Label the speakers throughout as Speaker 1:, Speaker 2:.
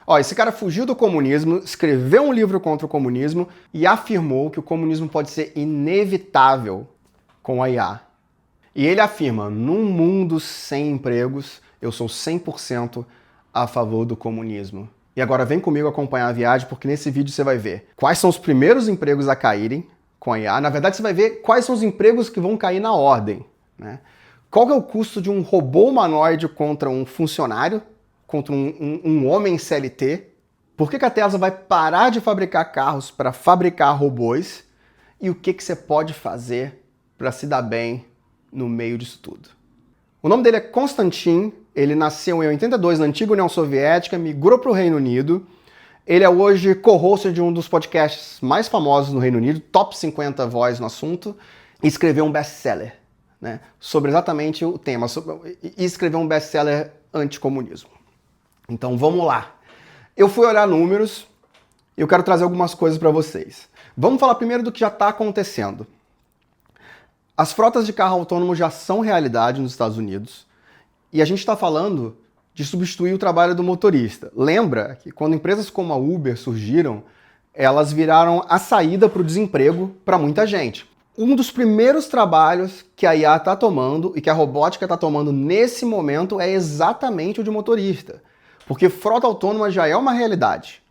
Speaker 1: Ó, esse cara fugiu do comunismo, escreveu um livro contra o comunismo e afirmou que o comunismo pode ser inevitável com a IA. E ele afirma, num mundo sem empregos, eu sou 100% a favor do comunismo. E agora vem comigo acompanhar a viagem, porque nesse vídeo você vai ver quais são os primeiros empregos a caírem com a IA. Na verdade, você vai ver quais são os empregos que vão cair na ordem, né? Qual que é o custo de um robô humanoide contra um funcionário, contra um homem CLT? Por que a Tesla vai parar de fabricar carros para fabricar robôs? E o que você pode fazer para se dar bem no meio disso tudo? O nome dele é Konstantin, ele nasceu em 82 na antiga União Soviética, migrou para o Reino Unido. Ele é hoje co-host de um dos podcasts mais famosos no Reino Unido, Top 50 Voz no assunto, e escreveu um best-seller, né, sobre exatamente o tema, e escreveu um best-seller anticomunismo. Então vamos lá. Eu fui olhar números e eu quero trazer algumas coisas para vocês. Vamos falar primeiro do que já está acontecendo. As frotas de carro autônomo já são realidade nos Estados Unidos e a gente está falando de substituir o trabalho do motorista. Lembra que quando empresas como a Uber surgiram, elas viraram a saída para o desemprego para muita gente. Um dos primeiros trabalhos que a IA está tomando e que a robótica está tomando nesse momento é exatamente o de motorista, porque frota autônoma já é uma realidade.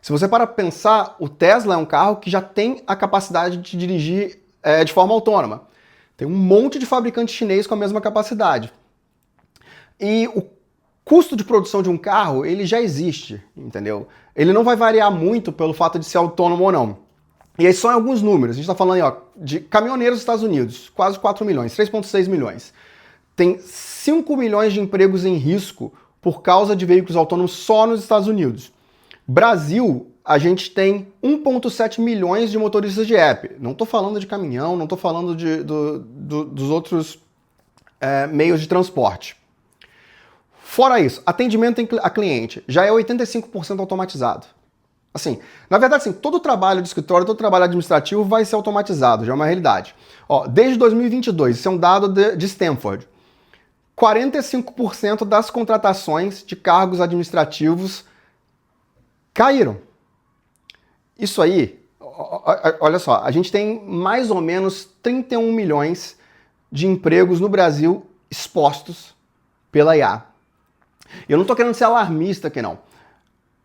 Speaker 1: Se você para pensar, o Tesla é um carro que já tem a capacidade de dirigir de forma autônoma. Tem um monte de fabricante chinês com a mesma capacidade. E o custo de produção de um carro, ele já existe, entendeu? Ele não vai variar muito pelo fato de ser autônomo ou não. E aí só em alguns números. A gente está falando aí, ó, de caminhoneiros dos Estados Unidos, quase 4 milhões, 3,6 milhões. Tem 5 milhões de empregos em risco por causa de veículos autônomos só nos Estados Unidos. Brasil, a gente tem 1,7 milhões de motoristas de app. Não estou falando de caminhão, não estou falando dos outros meios de transporte. Fora isso, atendimento a cliente já é 85% automatizado. Assim, na verdade, assim, todo trabalho de escritório, todo trabalho administrativo vai ser automatizado, já é uma realidade. Ó, desde 2022, isso é um dado de Stanford, 45% das contratações de cargos administrativos caíram. Isso aí, olha só, a gente tem mais ou menos 31 milhões de empregos no Brasil expostos pela IA. Eu não estou querendo ser alarmista aqui, não.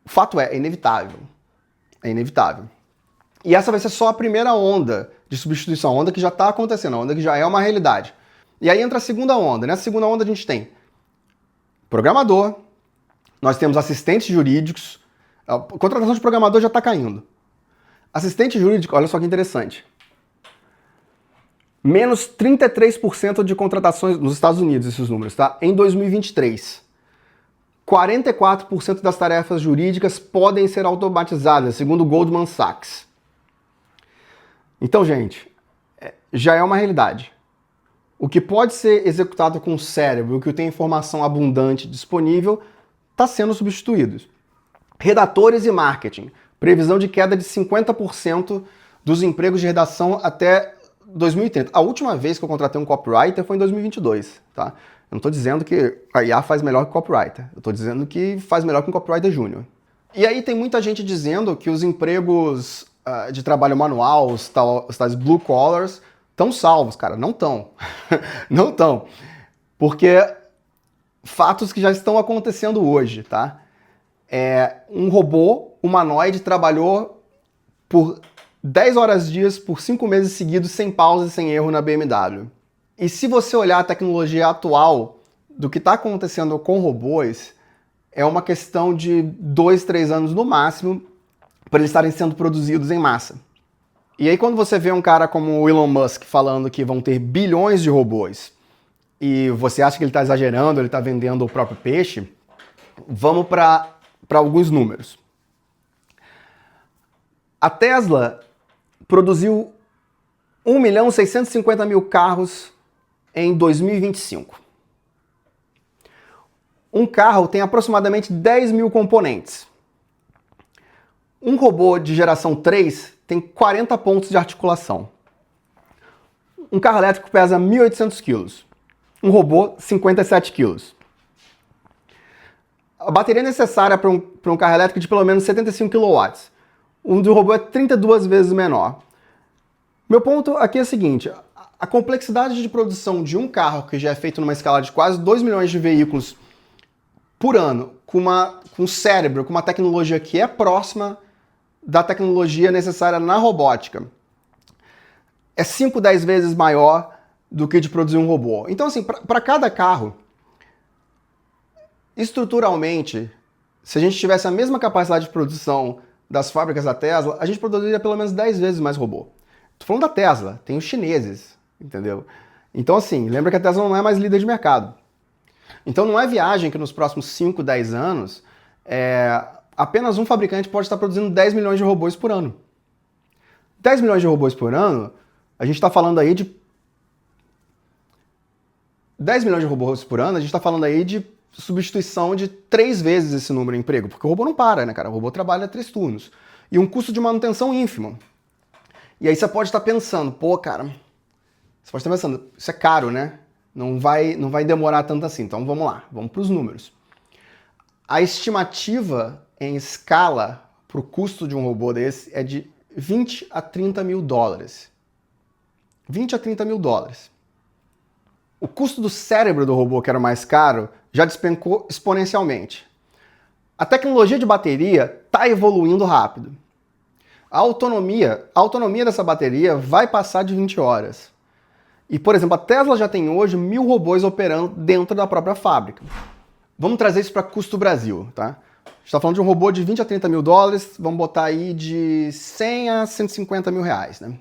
Speaker 1: O fato é inevitável. É inevitável. E essa vai ser só a primeira onda de substituição, a onda que já está acontecendo, a onda que já é uma realidade. E aí entra a segunda onda. Nessa segunda onda a gente tem programador, nós temos assistentes jurídicos, a contratação de programador já está caindo. Assistente jurídico, olha só que interessante. Menos 33% de contratações nos Estados Unidos, esses números, tá? Em 2023. 44% das tarefas jurídicas podem ser automatizadas, segundo o Goldman Sachs. Então, gente, já é uma realidade. O que pode ser executado com o cérebro, o que tem informação abundante disponível, está sendo substituído. Redatores e marketing. Previsão de queda de 50% dos empregos de redação até 2030. A última vez que eu contratei um copywriter foi em 2022, tá? Eu não estou dizendo que a IA faz melhor que o copywriter. Eu estou dizendo que faz melhor que um copywriter júnior. E aí tem muita gente dizendo que os empregos de trabalho manual, os tais blue collars, estão salvos, cara. Não estão. Não estão. Porque fatos que já estão acontecendo hoje, tá? Um robô humanoide trabalhou por 10 horas dias, por 5 meses seguidos, sem pausa e sem erro na BMW. E se você olhar a tecnologia atual do que está acontecendo com robôs, é uma questão de 2, 3 anos no máximo para eles estarem sendo produzidos em massa. E aí quando você vê um cara como o Elon Musk falando que vão ter bilhões de robôs e você acha que ele está exagerando, ele está vendendo o próprio peixe, vamos para alguns números. A Tesla produziu 1.650.000 carros em 2025. Um carro tem aproximadamente 10 mil componentes. Um robô de geração 3 tem 40 pontos de articulação. Um carro elétrico pesa 1.800 quilos. Um robô, 57 quilos. A bateria necessária para para um carro elétrico de pelo menos 75 kW. Um do robô é 32 vezes menor. Meu ponto aqui é o seguinte, a complexidade de produção de um carro que já é feito numa escala de quase 2 milhões de veículos por ano, com um cérebro, com uma tecnologia que é próxima da tecnologia necessária na robótica, é 5, 10 vezes maior do que de produzir um robô. Então, assim, para cada carro, estruturalmente, se a gente tivesse a mesma capacidade de produção das fábricas da Tesla, a gente produziria pelo menos 10 vezes mais robô. Tô falando da Tesla, tem os chineses, entendeu? Então, assim, lembra que a Tesla não é mais líder de mercado. Então, não é viagem que nos próximos 5, 10 anos, apenas um fabricante pode estar produzindo 10 milhões de robôs por ano. 10 milhões de robôs por ano, a gente está falando aí de 10 milhões de robôs por ano, a gente está falando aí de substituição de 3 vezes esse número de emprego, porque o robô não para, né, cara? O robô trabalha 3 turnos. E um custo de manutenção ínfimo. E aí você pode estar pensando, pô, cara, você pode estar pensando, isso é caro, né? Não vai demorar tanto assim. Então vamos lá, vamos para os números. A estimativa em escala para o custo de um robô desse é de 20 a 30 mil dólares. 20 a 30 mil dólares. O custo do cérebro do robô, que era o mais caro, já despencou exponencialmente. A tecnologia de bateria está evoluindo rápido. A autonomia dessa bateria vai passar de 20 horas. E, por exemplo, a Tesla já tem hoje 1.000 robôs operando dentro da própria fábrica. Vamos trazer isso para custo Brasil, tá? A gente está falando de um robô de 20 a 30 mil dólares, vamos botar aí de 100 a 150 mil reais, né?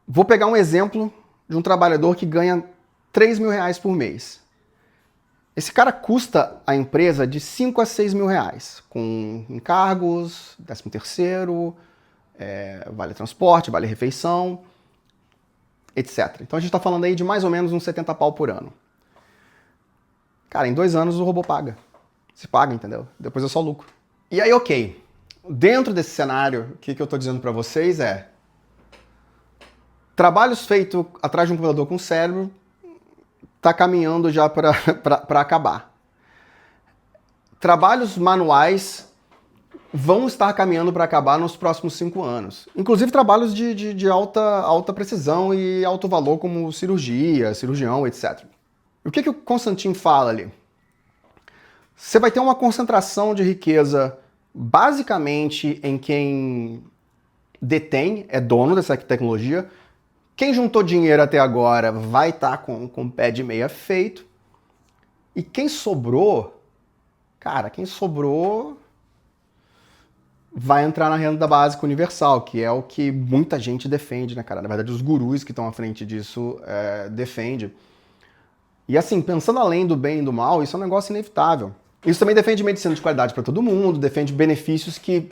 Speaker 1: Vou pegar um exemplo de um trabalhador que ganha 3 mil reais por mês. Esse cara custa a empresa de 5 a 6 mil reais, com encargos, 13º, vale transporte, vale refeição, etc. Então a gente está falando aí de mais ou menos uns 70 pau por ano. Cara, em 2 anos o robô paga. Se paga, entendeu? Depois é só lucro. E aí, ok. Dentro desse cenário, o que eu estou dizendo para vocês é trabalhos feitos atrás de um computador com cérebro está caminhando já para acabar. Trabalhos manuais vão estar caminhando para acabar nos próximos 5 anos. Inclusive trabalhos de alta precisão e alto valor, como cirurgia, cirurgião, etc. O que o Constantin fala ali? Você vai ter uma concentração de riqueza basicamente em quem detém, é dono dessa tecnologia. Quem juntou dinheiro até agora vai estar com o pé de meia feito. E quem sobrou, cara, quem sobrou vai entrar na renda básica universal, que é o que muita gente defende, né, cara? Na verdade, os gurus que estão à frente disso defendem. E assim, pensando além do bem e do mal, isso é um negócio inevitável. Isso também defende medicina de qualidade para todo mundo, defende benefícios que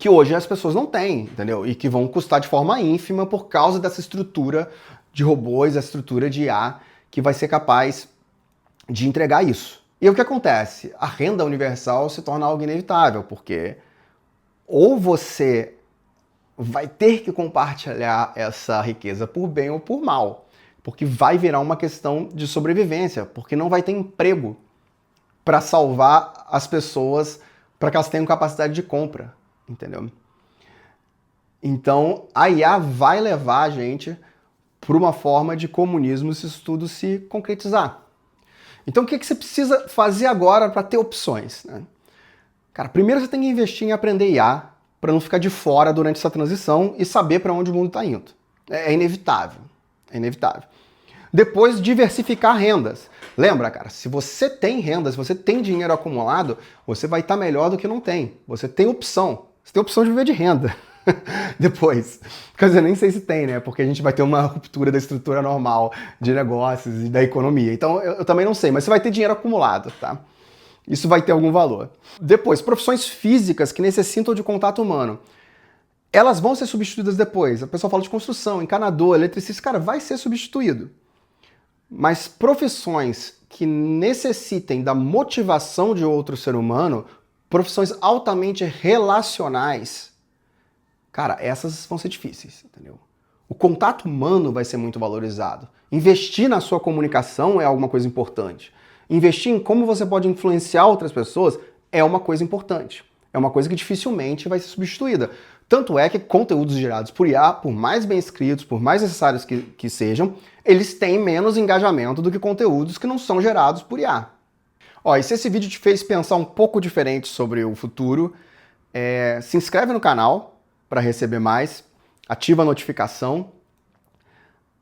Speaker 1: hoje as pessoas não têm, entendeu? E que vão custar de forma ínfima por causa dessa estrutura de robôs, a estrutura de IA, que vai ser capaz de entregar isso. E o que acontece? A renda universal se torna algo inevitável, porque ou você vai ter que compartilhar essa riqueza por bem ou por mal, porque vai virar uma questão de sobrevivência, porque não vai ter emprego para salvar as pessoas para que elas tenham capacidade de compra, entendeu? Então, a IA vai levar a gente para uma forma de comunismo se isso tudo se concretizar. Então, o que você precisa fazer agora para ter opções, né? Cara, primeiro você tem que investir em aprender IA para não ficar de fora durante essa transição e saber para onde o mundo está indo. É inevitável. É inevitável. Depois, diversificar rendas. Lembra, cara, se você tem renda, se você tem dinheiro acumulado, você vai estar melhor do que não tem. Você tem opção. Você tem opção de viver de renda. Depois. Quer dizer, nem sei se tem, né? Porque a gente vai ter uma ruptura da estrutura normal de negócios e da economia. Então, eu também não sei, mas você vai ter dinheiro acumulado, tá? Isso vai ter algum valor. Depois, profissões físicas que necessitam de contato humano. Elas vão ser substituídas depois. A pessoa fala de construção, encanador, eletricista. Cara, vai ser substituído. Mas profissões que necessitem da motivação de outro ser humano, profissões altamente relacionais, cara, essas vão ser difíceis, entendeu? O contato humano vai ser muito valorizado. Investir na sua comunicação é alguma coisa importante. Investir em como você pode influenciar outras pessoas é uma coisa importante. É uma coisa que dificilmente vai ser substituída. Tanto é que conteúdos gerados por IA, por mais bem escritos, por mais necessários que sejam, eles têm menos engajamento do que conteúdos que não são gerados por IA. Ó, e se esse vídeo te fez pensar um pouco diferente sobre o futuro, se inscreve no canal para receber mais, ativa a notificação.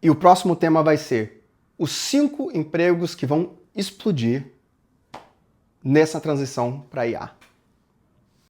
Speaker 1: E o próximo tema vai ser os 5 empregos que vão explodir nessa transição para IA.